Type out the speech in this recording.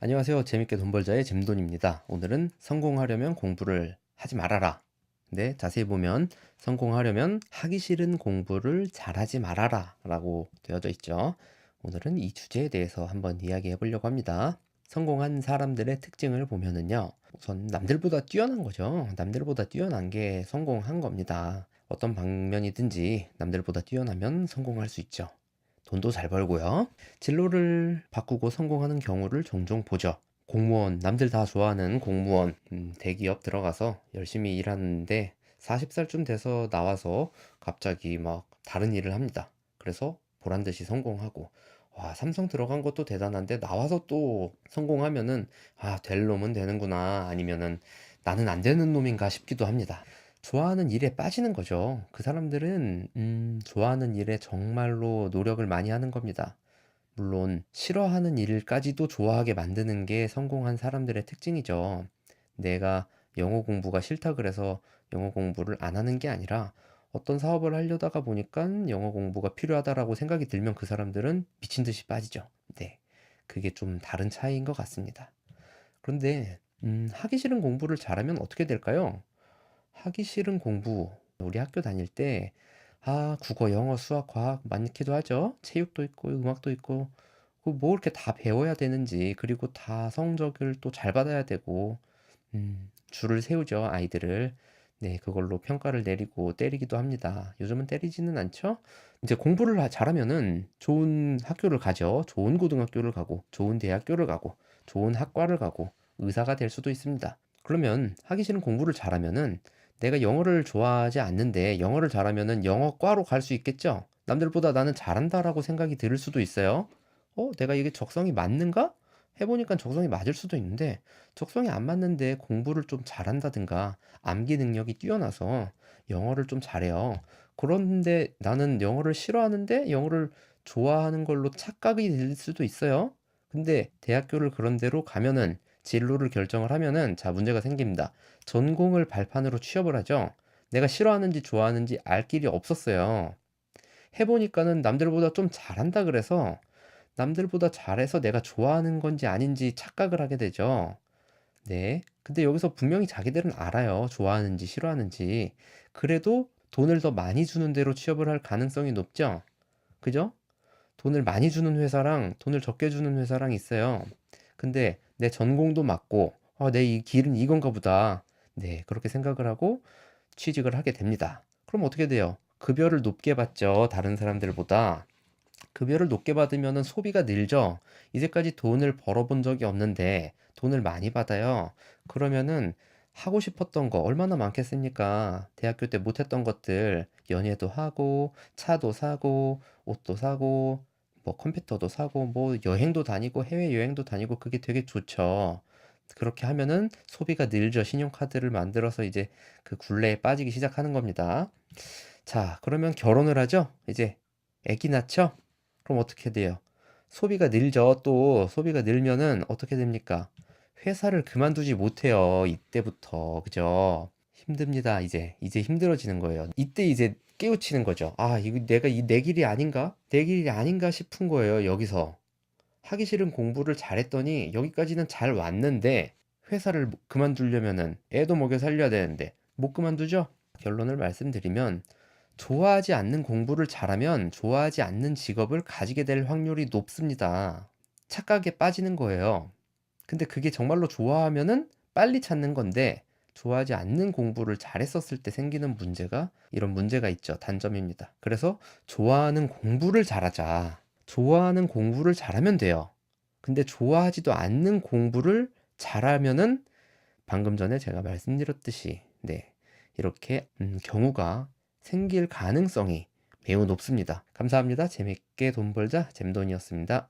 안녕하세요. 재밌게 돈 벌자의 잼돈입니다. 오늘은 성공하려면 공부를 하지 말아라. 근데 자세히 보면 성공하려면 하기 싫은 공부를 잘하지 말아라 라고 되어져 있죠. 오늘은 이 주제에 대해서 한번 이야기해 보려고 합니다. 성공한 사람들의 특징을 보면은요. 우선 남들보다 뛰어난 거죠. 남들보다 뛰어난 게 성공한 겁니다. 어떤 방면이든지 남들보다 뛰어나면 성공할 수 있죠. 돈도 잘 벌고요. 진로를 바꾸고 성공하는 경우를 종종 보죠. 공무원, 남들 다 좋아하는 공무원, 대기업 들어가서 열심히 일하는데 40살쯤 돼서 나와서 갑자기 막 다른 일을 합니다. 그래서 보란 듯이 성공하고, 와, 삼성 들어간 것도 대단한데 나와서 또 성공하면은, 아, 될 놈은 되는구나. 아니면은 나는 안 되는 놈인가 싶기도 합니다. 좋아하는 일에 빠지는 거죠. 그 사람들은 좋아하는 일에 정말로 노력을 많이 하는 겁니다. 물론 싫어하는 일까지도 좋아하게 만드는 게 성공한 사람들의 특징이죠. 내가 영어 공부가 싫다 그래서 영어 공부를 안 하는 게 아니라 어떤 사업을 하려다가 보니까 영어 공부가 필요하다라고 생각이 들면 그 사람들은 미친 듯이 빠지죠. 네. 그게 좀 다른 차이인 것 같습니다. 그런데 하기 싫은 공부를 잘하면 어떻게 될까요? 하기 싫은 공부. 우리 학교 다닐 때, 국어, 영어, 수학, 과학 많기도 하죠. 체육도 있고, 음악도 있고, 뭐 이렇게 다 배워야 되는지, 그리고 다 성적을 또 잘 받아야 되고, 줄을 세우죠, 아이들을. 네, 그걸로 평가를 내리고 때리기도 합니다. 요즘은 때리지는 않죠? 이제 공부를 잘하면은 좋은 학교를 가죠. 좋은 고등학교를 가고, 좋은 대학교를 가고, 좋은 학과를 가고, 의사가 될 수도 있습니다. 그러면 하기 싫은 공부를 잘하면은 내가 영어를 좋아하지 않는데 영어를 잘하면은 영어과로 갈 수 있겠죠? 남들보다 나는 잘한다라고 생각이 들 수도 있어요. 내가 이게 적성이 맞는가? 해보니까 적성이 맞을 수도 있는데 적성이 안 맞는데 공부를 좀 잘한다든가 암기 능력이 뛰어나서 영어를 좀 잘해요. 그런데 나는 영어를 싫어하는데 영어를 좋아하는 걸로 착각이 될 수도 있어요. 근데 대학교를 그런 데로 가면은 진로를 결정을 하면은 자 문제가 생깁니다. 전공을 발판으로 취업을 하죠. 내가 싫어하는지 좋아하는지 알 길이 없었어요. 해보니까는 남들보다 좀 잘한다 그래서 남들보다 잘해서 내가 좋아하는 건지 아닌지 착각을 하게 되죠. 네. 근데 여기서 분명히 자기들은 알아요. 좋아하는지 싫어하는지. 그래도 돈을 더 많이 주는 대로 취업을 할 가능성이 높죠. 그죠? 돈을 많이 주는 회사랑 돈을 적게 주는 회사랑 있어요. 근데 내 전공도 맞고, 내 이 길은 이건가 보다. 네, 그렇게 생각을 하고 취직을 하게 됩니다. 그럼 어떻게 돼요? 급여를 높게 받죠. 다른 사람들보다. 급여를 높게 받으면 소비가 늘죠. 이제까지 돈을 벌어본 적이 없는데 돈을 많이 받아요. 그러면은 하고 싶었던 거 얼마나 많겠습니까? 대학교 때 못했던 것들 연애도 하고 차도 사고 옷도 사고 뭐 컴퓨터도 사고 뭐 여행도 다니고 해외여행도 다니고 그게 되게 좋죠. 그렇게 하면은 소비가 늘죠. 신용카드를 만들어서 이제 그 굴레에 빠지기 시작하는 겁니다. 자, 그러면 결혼을 하죠? 이제 아기 낳죠? 그럼 어떻게 돼요? 소비가 늘죠. 또 소비가 늘면은 어떻게 됩니까? 회사를 그만두지 못해요. 이때부터. 그죠? 힘듭니다. 이제 힘들어지는 거예요. 이때 이제 깨우치는 거죠. 이거 내가 내 길이 아닌가? 내 길이 아닌가 싶은 거예요. 여기서. 하기 싫은 공부를 잘했더니 여기까지는 잘 왔는데 회사를 그만두려면은 애도 먹여 살려야 되는데 못 그만두죠? 결론을 말씀드리면 좋아하지 않는 공부를 잘하면 좋아하지 않는 직업을 가지게 될 확률이 높습니다. 착각에 빠지는 거예요. 근데 그게 정말로 좋아하면은 빨리 찾는 건데 좋아하지 않는 공부를 잘했었을 때 생기는 문제가 이런 문제가 있죠. 단점입니다. 그래서 좋아하는 공부를 잘하자. 좋아하는 공부를 잘하면 돼요. 근데 좋아하지도 않는 공부를 잘하면은 방금 전에 제가 말씀드렸듯이 네. 이렇게 경우가 생길 가능성이 매우 높습니다. 감사합니다. 재밌게 돈 벌자 잼돈이었습니다.